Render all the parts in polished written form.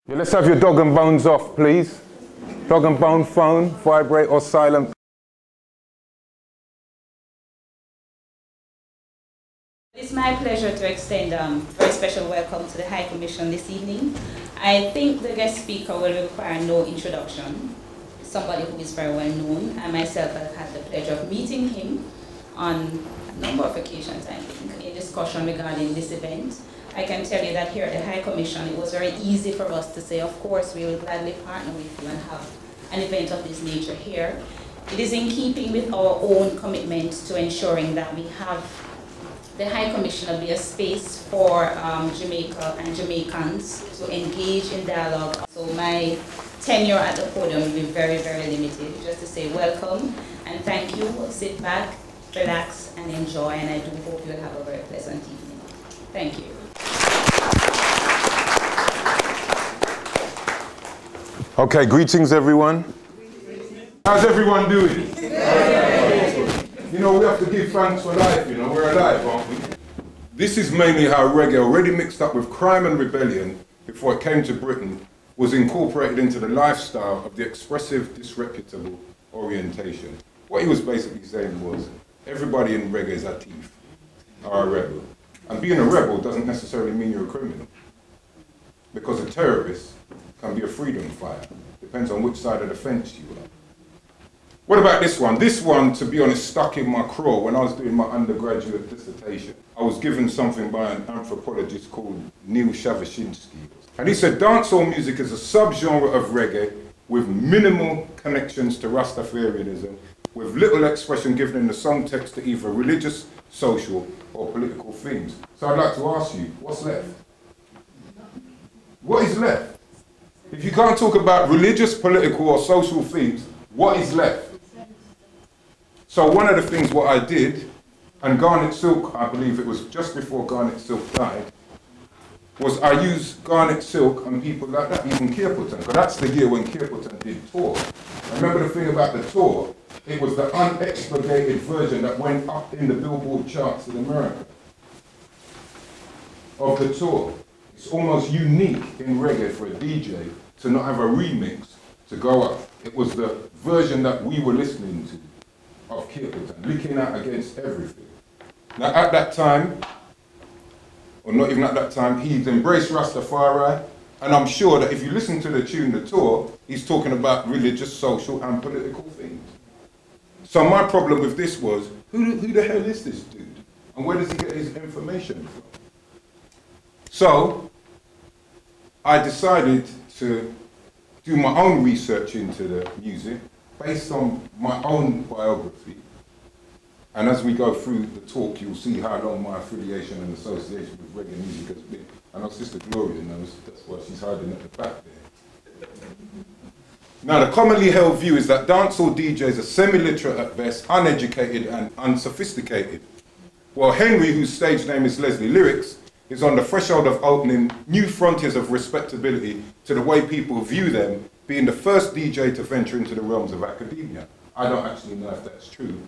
Yeah, let's have your dog and bones off, please. Dog and bone phone, vibrate or silent. It's my pleasure to extend a very special welcome to the High Commission this evening. I think the guest speaker will require no introduction. Somebody who is very well known. I myself have had the pleasure of meeting him on a number of occasions, I think, in discussion regarding this event. I can tell you that here at the High Commission, it was very easy for us to say, of course, we will gladly partner with you and have an event of this nature here. It is in keeping with our own commitment to ensuring that we have the High Commissioner be a space for Jamaica and Jamaicans to engage in dialogue. So my tenure at the podium will be very, very limited. Just to say welcome and thank you. Sit back, relax, and enjoy. And I do hope you'll have a very pleasant evening. Thank you. Okay, greetings everyone. How's everyone doing? You know, we have to give thanks for life, you know, we're alive, aren't we? This is mainly how reggae, already mixed up with crime and rebellion before it came to Britain, was incorporated into the lifestyle of the expressive, disreputable orientation. What he was basically saying was, everybody in reggae is a thief, or a rebel. And being a rebel doesn't necessarily mean you're a criminal. Because a terrorist can be a freedom fighter. Depends on which side of the fence you are. What about this one? This one, to be honest, stuck in my craw when I was doing my undergraduate dissertation. I was given something by an anthropologist called Neil Shavashinsky. And he said, dancehall music is a subgenre of reggae with minimal connections to Rastafarianism, with little expression given in the song text to either religious, social, or political themes. So I'd like to ask you, what's left? What is left? If you can't talk about religious, political, or social themes, what is left? So one of the things what I did, and Garnet Silk, I believe it was just before Garnet Silk died, was I used Garnet Silk and people like that, even Kierputton, because that's the year when Kierputton did tour. And remember the thing about the tour, it was the unexpurgated version that went up in the Billboard charts in America of the tour. It's almost unique in reggae for a DJ to not have a remix to go up. It was the version that we were listening to of Kierputton, licking out against everything. Now at that time, or not even at that time, he'd embraced Rastafari, and I'm sure that if you listen to the tune, the tour, he's talking about religious, social, and political things. So my problem with this was, who the hell is this dude? And where does he get his information from? So I decided to do my own research into the music based on my own biography. And as we go through the talk, you'll see how long my affiliation and association with reggae music has been. I know Sister Gloria knows, that's why she's hiding at the back there. Now, the commonly held view is that dancehall DJs are semi-literate at best, uneducated and unsophisticated. While Henry, whose stage name is Leslie Lyrics, is on the threshold of opening new frontiers of respectability to the way people view them, being the first DJ to venture into the realms of academia. I don't actually know if that's true,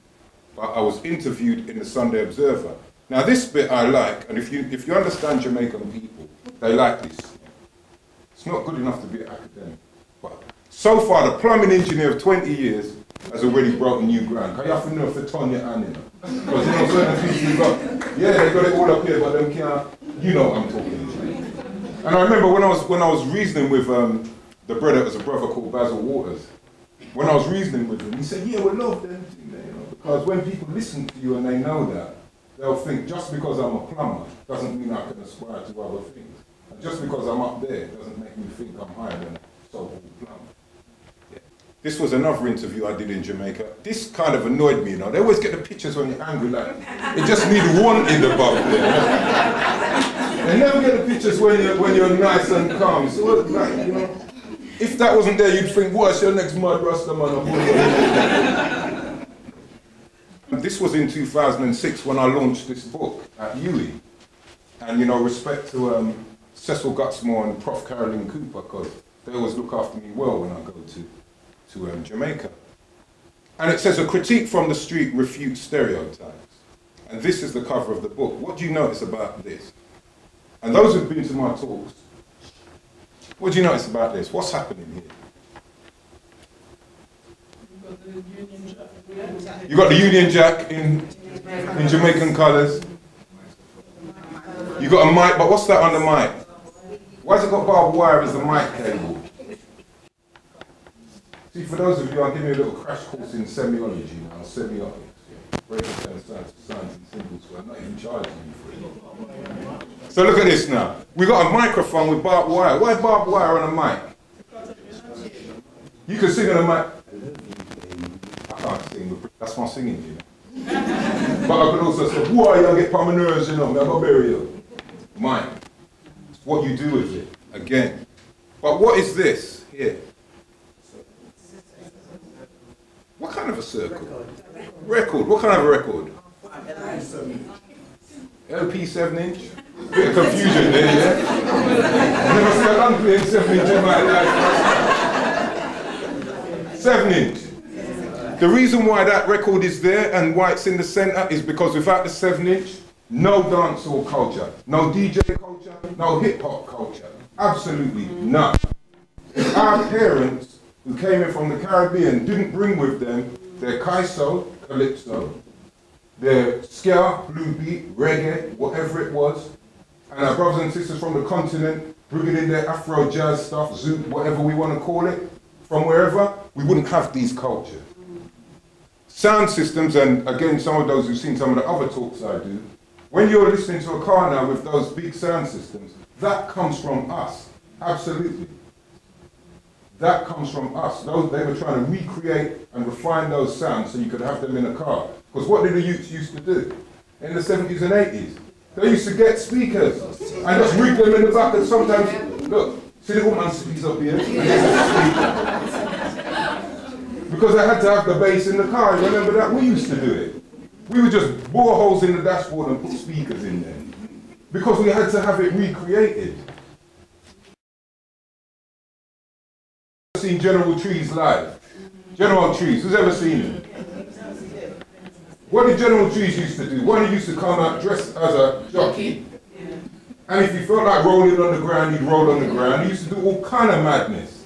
but I was interviewed in the Sunday Observer. Now this bit I like, and if you understand Jamaican people, they like this. It's not good enough to be an academic, but so far the plumbing engineer of 20 years has already broken new ground. Can you have to know for Tonya and you know? Because you know certain things you got, yeah, they got it all up here, but them can't, you know what I'm talking about. And I remember when I was reasoning with the brother, it was a brother called Basil Waters. When I was reasoning with him, he said, yeah, we love them, you know, because when people listen to you and they know that, they'll think just because I'm a plumber doesn't mean I can aspire to other things. And just because I'm up there doesn't make me think I'm higher than a so-called plumber. Yeah. This was another interview I did in Jamaica. This kind of annoyed me, you know. They always get the pictures when you're angry, like, it just need one in the above there. They never get the pictures when you're nice and calm. So, like, you know, if that wasn't there, you'd think, what's your next mud rasta man? This was in 2006 when I launched this book at UWI. And, you know, respect to Cecil Gutsmore and Prof. Caroline Cooper, because they always look after me well when I go to Jamaica. And it says, a critique from the street refutes stereotypes. And this is the cover of the book. What do you notice about this? And those who've been to my talks What do you notice about this? What's happening here? You got the Union Jack in Jamaican colours. You got a mic, but what's that on the mic? Why's it got barbed wire as the mic cable? See, for those of you, I'll give you a little crash course in semiology now, semiotics. Breaking down science and symbols, so I'm not even charging you for it. So look at this now. We got a microphone with barbed wire. Why barbed wire on a mic? You can sing on a mic. I can't sing, that's my singing, you know. But I could also say, why y'all get on my nerves, you know, I'm gonna bury you. Mic. It's what you do with it, again. But what is this here? What kind of a circle? Record. What kind of a record? LP 7-inch? Bit of confusion there, yeah? I've never seen an playing 7-inch in my life. 7-inch. The reason why that record is there and why it's in the centre is because without the 7-inch, no dancehall culture, no DJ culture, no hip-hop culture. Absolutely none. Our parents who came in from the Caribbean didn't bring with them their kaiso, calypso, their ska, blue beat, reggae, whatever it was, and our brothers and sisters from the continent bringing in their Afro jazz stuff, zouk, whatever we want to call it, from wherever, we wouldn't have these cultures. Sound systems, and again, some of those who've seen some of the other talks I do, when you're listening to a car now with those big sound systems, that comes from us, absolutely. That comes from us. They were trying to recreate and refine those sounds so you could have them in a car. Because what did the youths used to do in the 70s and 80s? They used to get speakers and just rig them in the back, and sometimes, look, see the woman speaks up here? Because they had to have the bass in the car. Remember that? We used to do it. We would just bore holes in the dashboard and put speakers in there. Because we had to have it recreated. Seen General Trees live? General Trees, who's ever seen him? What did General Trees used to do? One, he used to come out dressed as a jockey. And if he felt like rolling on the ground, he'd roll on the ground. He used to do all kind of madness.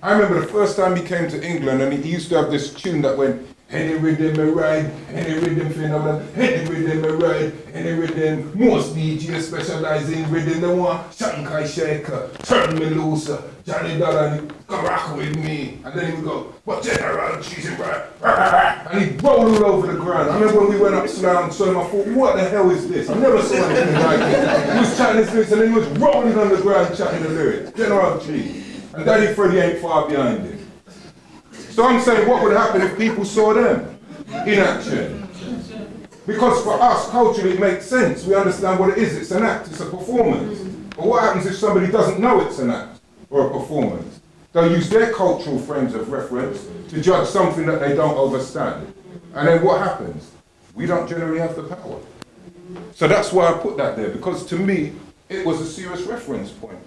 I remember the first time he came to England and he used to have this tune that went, any rhythm I ride, any rhythm phenomenon, any rhythm I ride, any rhythm. Most DJs specialize in rhythm. They want Shankai Shaker, turn me looser, Johnny Dollar, come rock with me. And then he would go, but General Cheese and right, and he'd roll all over the ground. I remember when we went up Slough and saw him, I thought, what the hell is this? I never saw anything like it. He was chatting his lyrics and then he was rolling on the ground chatting the lyrics. General Cheese. And Daddy Freddie ain't far behind him. So I'm saying, what would happen if people saw them in action? Because for us, culturally, it makes sense. We understand what it is. It's an act. It's a performance. But what happens if somebody doesn't know it's an act or a performance? They'll use their cultural frames of reference to judge something that they don't understand. And then what happens? We don't generally have the power. So that's why I put that there, because to me, it was a serious reference point.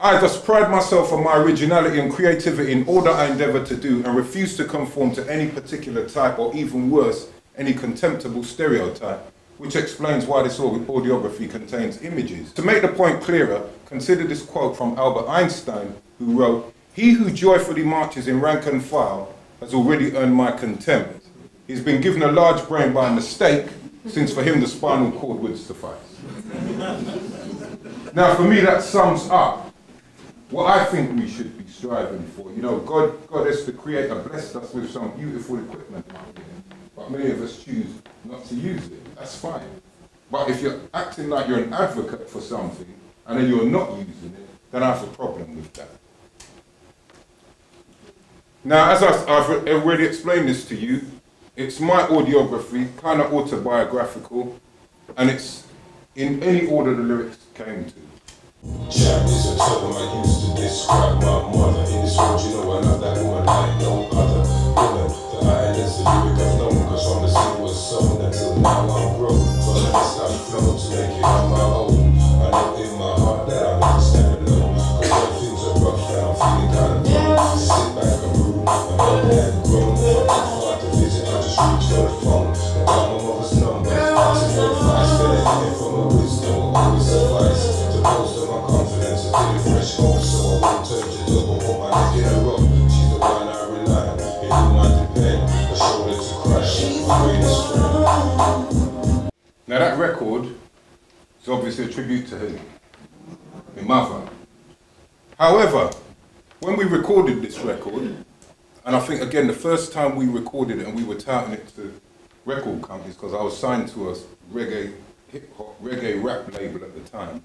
I just pride myself on my originality and creativity in all that I endeavour to do and refuse to conform to any particular type or even worse, any contemptible stereotype, which explains why this audiography contains images. To make the point clearer, consider this quote from Albert Einstein, who wrote, "He who joyfully marches in rank and file has already earned my contempt. He's been given a large brain by mistake, since for him the spinal cord would suffice." Now for me that sums up what I think we should be striving for. You know, God is the Creator blessed us with some beautiful equipment out here, but many of us choose not to use it. That's fine. But if you're acting like you're an advocate for something and then you're not using it, then I have a problem with that. Now, as I've already explained this to you, it's my audiography, kind of autobiographical, and it's in any order the lyrics came to. Jack is a term I used to describe my mother. In this world, you know I love that woman like no other woman. The islands, the lyric I've known, cause from the sea was sown until now I'm grown. But I just got flown to make it on my own. I know in my heart that I never stand alone. Cause when things are rough and I'm feeling kind of low, sit back and room, my mother had grown. From too far to visit, I just reached for the phone. I got my mother's number, to know advice, better hear from her wisdom will always suffice. To post on my confidence, to feel fresh hope. so I won't touch your door, but put my neck in a row. She's the one I rely on, in whom I depend, a shoulder to cry on, my greatest friend. Now that record is obviously a tribute to him, my mother. However, when we recorded this record, and I think again the first time we recorded it and we were touting it to record companies, because I was signed to a reggae, hip-hop, reggae rap label at the time,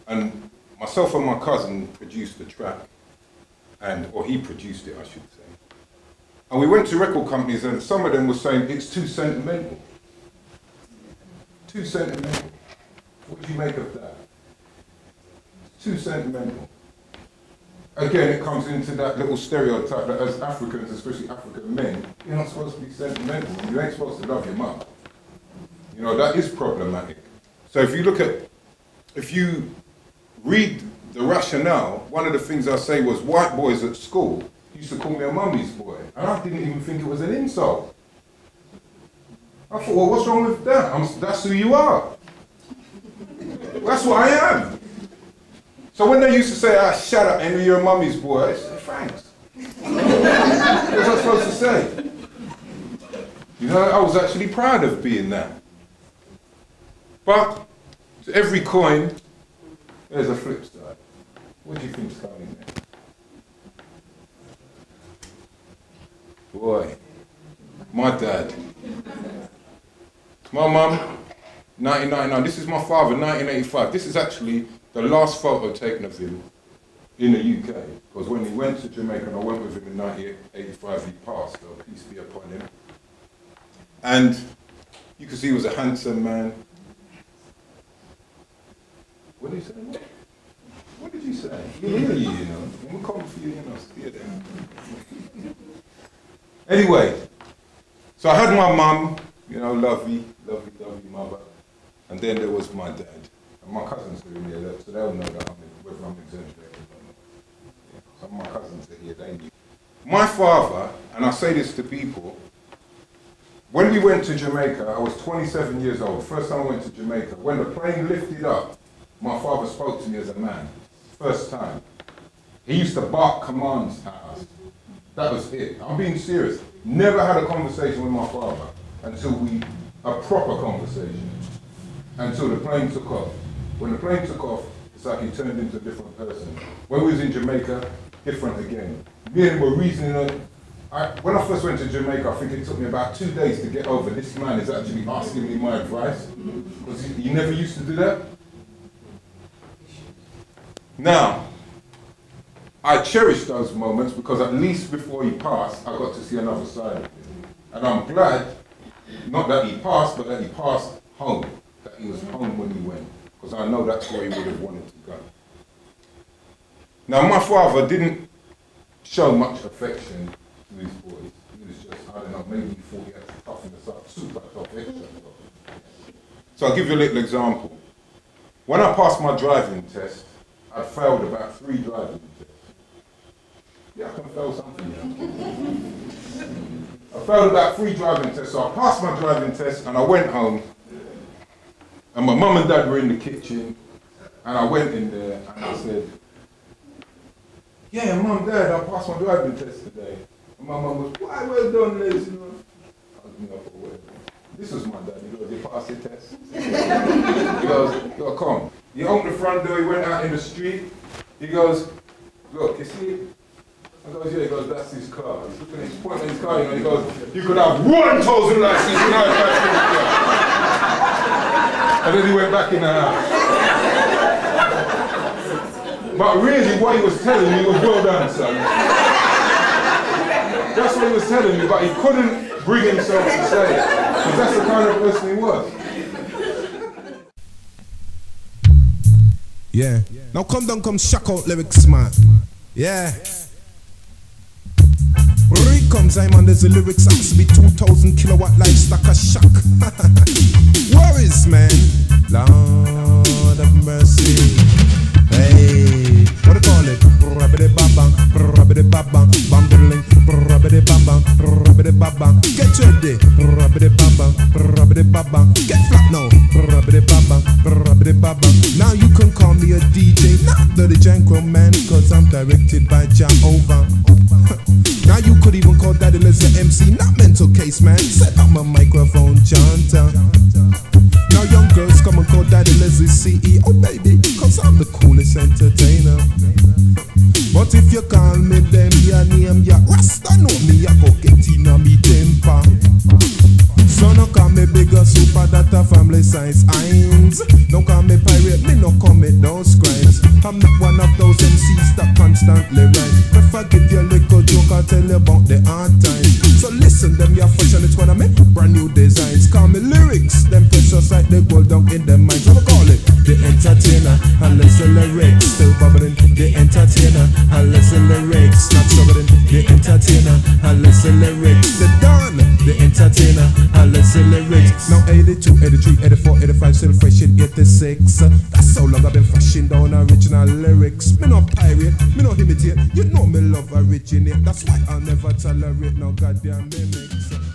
and myself and my cousin produced the track, or he produced it I should say, and we went to record companies and some of them were saying it's too sentimental. Too sentimental. What do you make of that? Too sentimental. Again, it comes into that little stereotype that as Africans, especially African men, you're not supposed to be sentimental. You ain't supposed to love your mum. You know, that is problematic. So if you read the rationale, one of the things I say was white boys at school used to call me a mummy's boy. And I didn't even think it was an insult. I thought, well, what's wrong with that? That's who you are. That's what I am. So when they used to say, shut up, Henry, you're a mummy's boy, I said, thanks. What was I supposed to say? You know, I was actually proud of being that. But to every coin, there's a flip side. What do you think's coming next? Boy, my dad. My mum, 1999. This is my father, 1985. This is actually the last photo taken of him in the UK. Because when he went to Jamaica, and I went with him in 1985, he passed, so peace be upon him. And you can see he was a handsome man. What did he say? What did you say? You hear you know. We'll come for you, steer them. Anyway, so I had my mum, lovely mother. And then there was my dad. And my cousins are in here, so they'll know that whether I'm exaggerating or not. Yeah. Some of my cousins are here, they knew. My father, and I say this to people, when we went to Jamaica, I was 27 years old. First time I went to Jamaica. When the plane lifted up, my father spoke to me as a man. First time. He used to bark commands at us. That was it. I'm being serious. Never had a conversation with my father until a proper conversation, until the plane took off. When the plane took off, it's like he turned into a different person. When we was in Jamaica, different again. Me and him were reasoning on, when I first went to Jamaica, I think it took me about 2 days to get over this man is actually asking me my advice, because he never used to do that. Now, I cherish those moments because at least before he passed, I got to see another side of him. And I'm glad, not that he passed, but that he passed home, that he was home when he went, because I know that's where he would have wanted to go. Now, my father didn't show much affection to his boys. He was just, I don't know, maybe he thought he had to toughen us up, super tough, extra tough. So I'll give you a little example. When I passed my driving test, I failed about 3 driving tests. Yeah, I can fail something, I failed about 3 driving tests, so I passed my driving test and I went home and my mum and dad were in the kitchen and I went in there and I said, yeah, Mum, Dad, I passed my driving test today. And my mum was, why, well done, Les, I was me up for well. This was my dad, he goes, you passed your test? He goes, come. He opened the front door, he went out in the street, he goes, look, you see it? I goes, yeah, he goes, that's his car. He's looking at his pointing at his car, he goes, you could have 1,000 license when I passed his car. And then he went back in the house. But really, what he was telling me was, well done, son. That's what he was telling me, but he couldn't bring himself to say it, because that's the kind of person he was. Yeah. Now come down, come shock out lyrics, man. Yeah. Here he comes, I'm on there's a lyrics actually 2,000 kilowatt light stack a shock. Worries, man. Lord of mercy. Hey, what do you call it? Rabbidi bam bam, rabbidi bam bam, bam diddling, rabbidi bam bam, rabbidi bam bam. Get ready, rabbidi bam bam, rabbidi bam bam. Get flat now, rabbidi bam bam, rabbidi bam bam. Now you can call me a DJ, not the Janko man. man, cause I'm directed by Jehovah. Now you could even call Daddy Liz an MC, not mental case, man. Set up my microphone, chanter. Now young girls come and call Daddy Liz CEO, baby, cause I'm the coolest entertainer. But if you call me them, your name, ya Rasta know me, I go get in on me temper. So no call me bigger super data family size Heinz. Don't call me pirate, me no commit those crimes. I'm not one of those MCs that constantly rhyme. If I give you a little joke, I'll tell you about the hard times. So listen, them your fashion, it's when I make brand new designs. Call me lyrics, them precious like they gold down in them minds. I call it the entertainer, and listen lyrics, still bubbling. The entertainer, and listen lyrics, not struggling. The entertainer, and listen lyrics. The Don, the entertainer, and listen lyrics. Now 82, 83, 84, 85, still fresh in 86. That's how long I've been flashing down original lyrics. Me no pirate, me no imitate. You know me love originate. That's why I'll never tolerate no goddamn mimics.